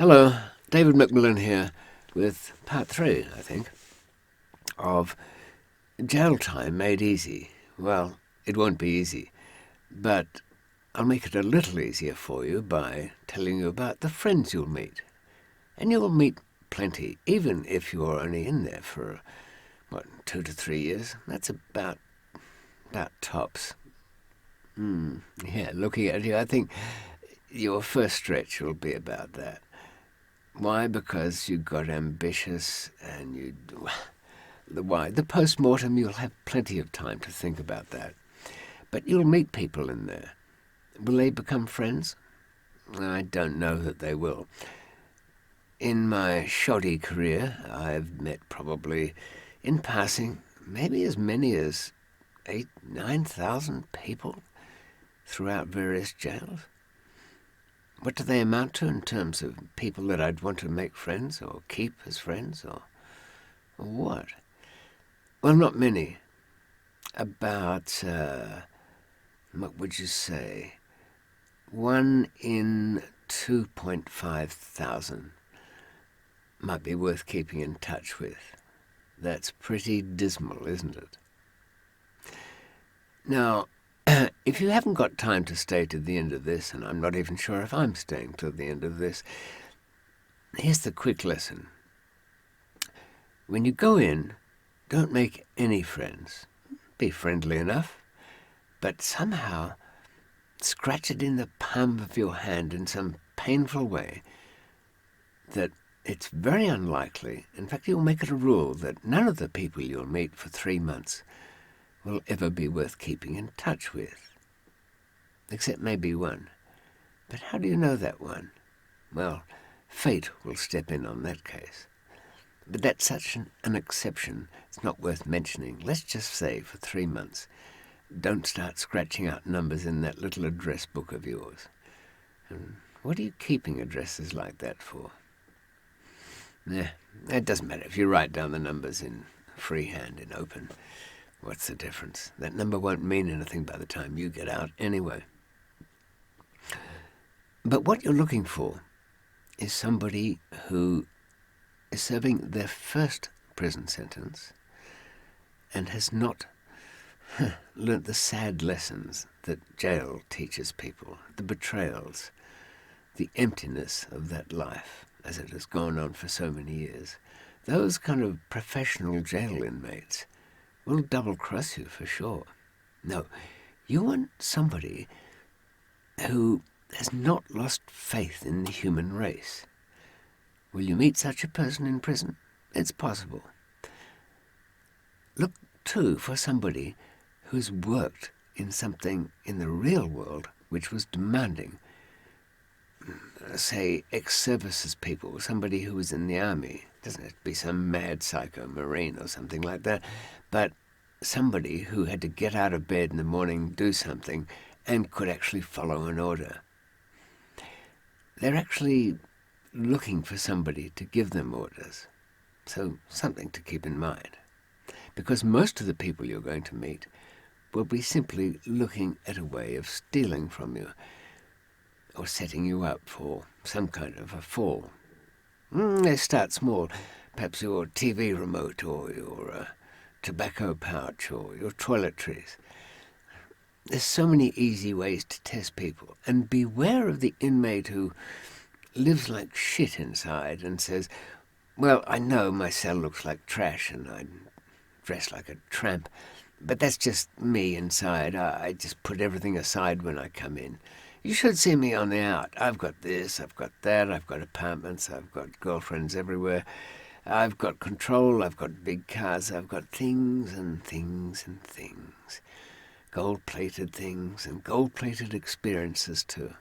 Hello, David McMillan here with part 3, I think, of Jail Time Made Easy. Well, it won't be easy, but I'll make it a little easier for you by telling you about the friends you'll meet. And you'll meet plenty, even if you're only in there for, 2 to 3 years. That's about tops. Yeah, looking at you, I think your first stretch will be about that. Why? Because you got ambitious and the post-mortem, you'll have plenty of time to think about that. But you'll meet people in there. Will they become friends? I don't know that they will. In my shoddy career, I've met probably, in passing, maybe as many as 9,000 people throughout various jails. What do they amount to in terms of people that I'd want to make friends or keep as friends or what? Well, not many. About, what would you say, 1 in 2.5 thousand might be worth keeping in touch with. That's pretty dismal, isn't it? Now, if you haven't got time to stay to the end of this, and I'm not even sure if I'm staying till the end of this, here's the quick lesson. When you go in, don't make any friends. Be friendly enough, but somehow scratch it in the palm of your hand in some painful way that it's very unlikely, in fact you'll make it a rule, that none of the people you'll meet for 3 months will ever be worth keeping in touch with, except maybe one. But how do you know that one? Well, fate will step in on that case. But that's such an exception, it's not worth mentioning. Let's just say for 3 months, don't start scratching out numbers in that little address book of yours. And what are you keeping addresses like that for? It doesn't matter if you write down the numbers in freehand, in open. What's the difference? That number won't mean anything by the time you get out anyway. But what you're looking for is somebody who is serving their first prison sentence and has not learnt the sad lessons that jail teaches people, the betrayals, the emptiness of that life as it has gone on for so many years. Those kind of professional jail inmates will double-cross you for sure. No, you want somebody who has not lost faith in the human race. Will you meet such a person in prison? It's possible. Look, too, for somebody who's worked in something in the real world which was demanding. Say, ex-services people, somebody who was in the army. Doesn't have to be some mad psycho marine or something like that, but somebody who had to get out of bed in the morning, do something, and could actually follow an order. They're actually looking for somebody to give them orders. So something to keep in mind. Because most of the people you're going to meet will be simply looking at a way of stealing from you or setting you up for some kind of a fall. They start small. Perhaps your TV remote or your tobacco pouch or your toiletries. There's so many easy ways to test people. And beware of the inmate who lives like shit inside and says, well, I know my cell looks like trash and I dress like a tramp, but that's just me inside. I just put everything aside when I come in. You should see me on the out. I've got this, I've got that, I've got apartments, I've got girlfriends everywhere. I've got control, I've got big cars, I've got things and things and things. Gold-plated things and gold-plated experiences too.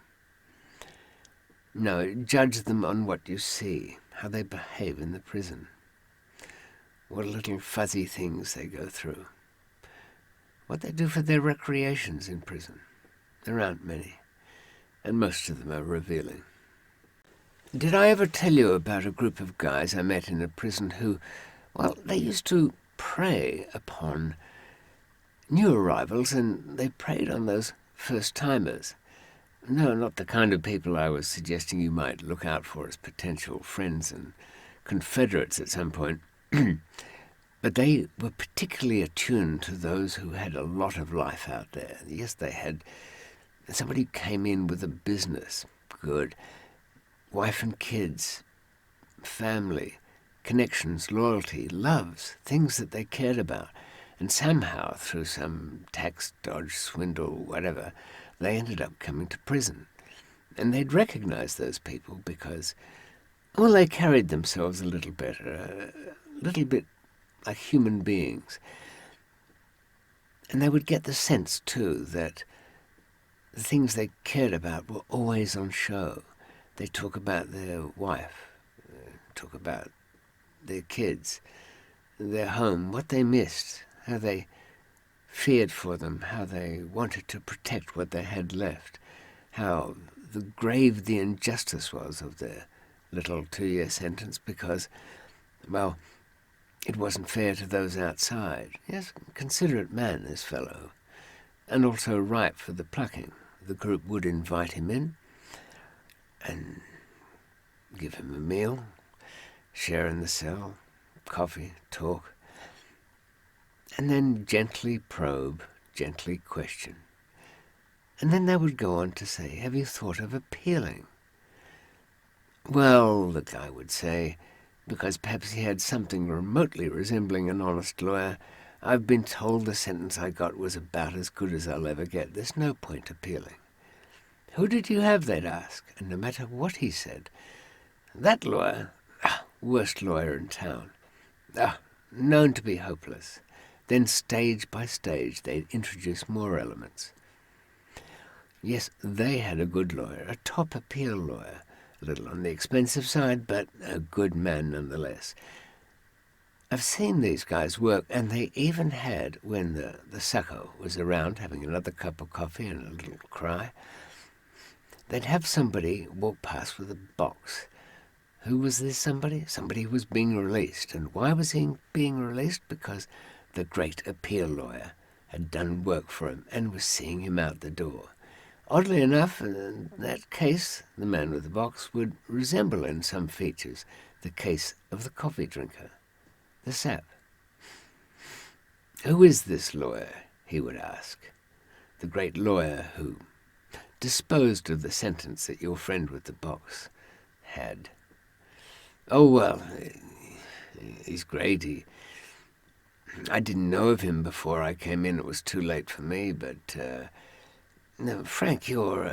No, judge them on what you see, how they behave in the prison, what little fuzzy things they go through, what they do for their recreations in prison. There aren't many, and most of them are revealing. Did I ever tell you about a group of guys I met in a prison who, well, they used to prey upon new arrivals, and they preyed on those first-timers. No, not the kind of people I was suggesting you might look out for as potential friends and confederates at some point. But they were particularly attuned to those who had a lot of life out there. Yes, they had somebody who came in with a business, good, wife and kids, family, connections, loyalty, loves, things that they cared about. And somehow, through some tax dodge, swindle, whatever, they ended up coming to prison. And they'd recognize those people because, well, they carried themselves a little better, a little bit like human beings. And they would get the sense, too, that the things they cared about were always on show. They talk about their wife, talk about their kids, their home, what they missed, how they feared for them, how they wanted to protect what they had left, how grave the injustice was of their little 2-year sentence because, well, it wasn't fair to those outside. Yes, considerate man, this fellow, and also ripe for the plucking. The group would invite him in and give him a meal, share in the cell, coffee, talk, and then gently probe, gently question. And then they would go on to say, have you thought of appealing? Well, the guy would say, because perhaps he had something remotely resembling an honest lawyer, I've been told the sentence I got was about as good as I'll ever get. There's no point appealing. Who did you have, they'd ask, and no matter what he said, that lawyer, worst lawyer in town, known to be hopeless. Then stage by stage they'd introduce more elements. Yes, they had a good lawyer, a top appeal lawyer, a little on the expensive side, but a good man nonetheless. I've seen these guys work, and they even had, when the sucker was around having another cup of coffee and a little cry, they'd have somebody walk past with a box. Who was this somebody? Somebody who was being released. And why was he being released? Because the great appeal lawyer had done work for him and was seeing him out the door. Oddly enough, in that case, the man with the box would resemble in some features the case of the coffee drinker, the sap. Who is this lawyer? He would ask. The great lawyer who disposed of the sentence that your friend with the box had. Oh, well, he's great. I didn't know of him before I came in. It was too late for me, but no, Frank, your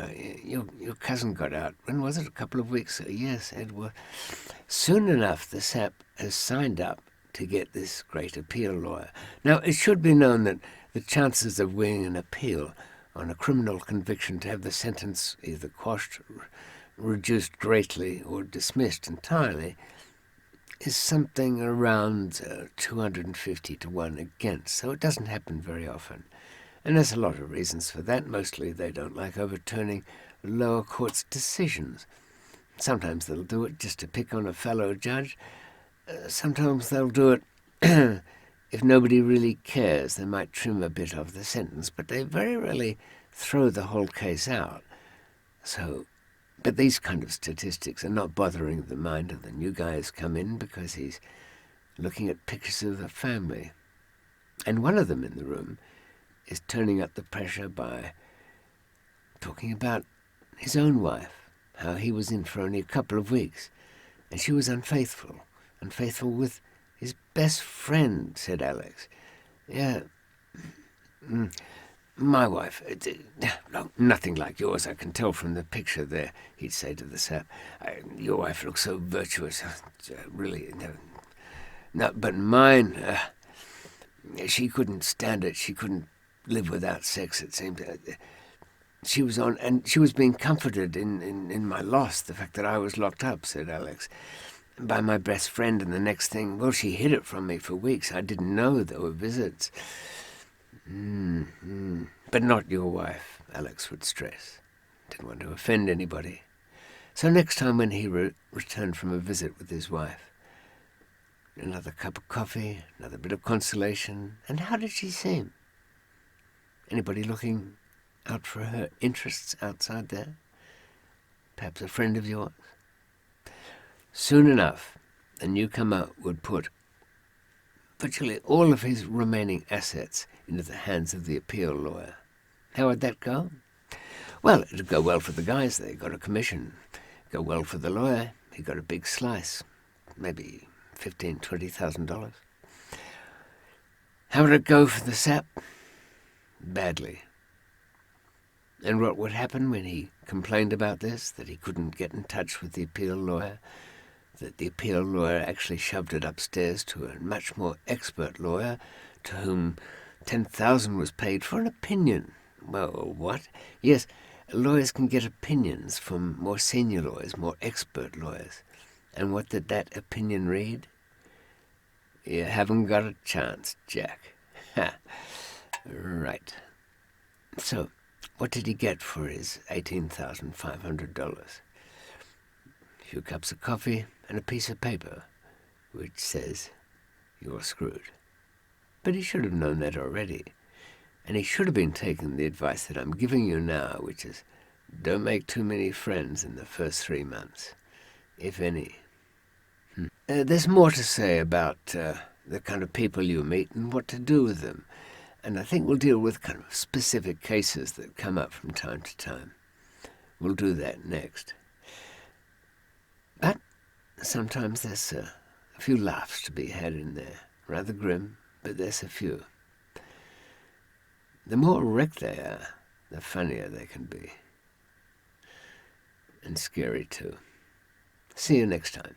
cousin got out. When was it? A couple of weeks ago? Yes, Edward. Soon enough, the sap has signed up to get this great appeal lawyer. Now, it should be known that the chances of winning an appeal on a criminal conviction to have the sentence either quashed, reduced greatly, or dismissed entirely is something around 250 to 1 against, so it doesn't happen very often. And there's a lot of reasons for that. Mostly they don't like overturning lower courts' decisions. Sometimes they'll do it just to pick on a fellow judge. Sometimes they'll do it if nobody really cares. They might trim a bit of the sentence, but they very rarely throw the whole case out. But these kind of statistics are not bothering the mind of the new guy who's come in because he's looking at pictures of the family. And one of them in the room is turning up the pressure by talking about his own wife, how he was in for only a couple of weeks, and she was unfaithful with his best friend, said Alex. Yeah, my wife, no, nothing like yours, I can tell from the picture there, he'd say to the sap. Your wife looks so virtuous, really, no, but mine, she couldn't stand it, she couldn't live without sex, it seemed. She was being comforted in my loss, the fact that I was locked up, said Alex, by my best friend, and the next thing, well, she hid it from me for weeks. I didn't know there were visits. But not your wife, Alex would stress. Didn't want to offend anybody. So next time when he returned from a visit with his wife, another cup of coffee, another bit of consolation, and how did she seem? Anybody looking out for her interests outside there? Perhaps a friend of yours? Soon enough, the newcomer would put virtually all of his remaining assets into the hands of the appeal lawyer. How would that go? Well, it'd go well for the guys. They got a commission. Go well for the lawyer. He got a big slice, maybe $15,000, $20,000. How would it go for the sap? Badly. And what would happen when he complained about this, that he couldn't get in touch with the appeal lawyer, that the appeal lawyer actually shoved it upstairs to a much more expert lawyer to whom $10,000 was paid for an opinion? Well, what? Yes, lawyers can get opinions from more senior lawyers, more expert lawyers. And what did that opinion read? You haven't got a chance, Jack. Ha. Right. So, what did he get for his $18,500? A few cups of coffee and a piece of paper which says, "You're screwed." But he should have known that already. And he should have been taking the advice that I'm giving you now, which is, don't make too many friends in the first 3 months, if any. There's more to say about the kind of people you meet and what to do with them. And I think we'll deal with kind of specific cases that come up from time to time. We'll do that next. But sometimes there's a few laughs to be had in there. Rather grim, but there's a few. The more wrecked they are, the funnier they can be. And scary too. See you next time.